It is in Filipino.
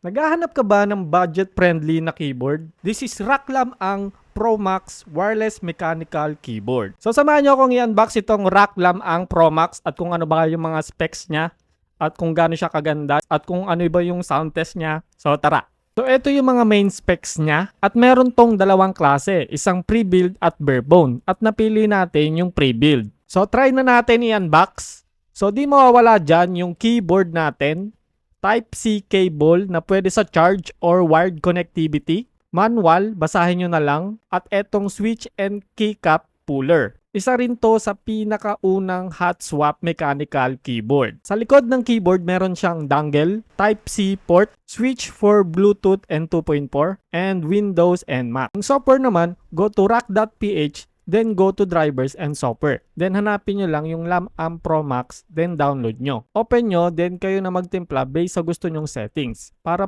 Naghahanap ka ba ng budget-friendly na keyboard? This is Rocklam ang Pro Max Wireless Mechanical Keyboard. So samahan nyo akong i-unbox itong Rocklam ang Pro Max at kung ano ba yung mga specs niya at kung gaano siya kaganda at kung ano ba yung sound test niya. So tara! So ito yung mga main specs niya at meron tong dalawang klase, isang pre-build at bare bone at napili natin yung pre-build. So try na natin i-unbox. So di mawawala dyan yung keyboard natin, Type-C cable na pwede sa charge or wired connectivity, manual, basahin nyo na lang, at etong switch and keycap puller. Isa rin to sa pinakaunang hot swap mechanical keyboard. Sa likod ng keyboard, meron siyang dongle, Type-C port, switch for Bluetooth and 2.4, and Windows and Mac. Ang software naman, go to rock.ph, then go to drivers and software. Then hanapin nyo lang yung LamAmp Pro Max, then download nyo. Open nyo, then kayo na magtimpla based sa gusto nyong settings. Para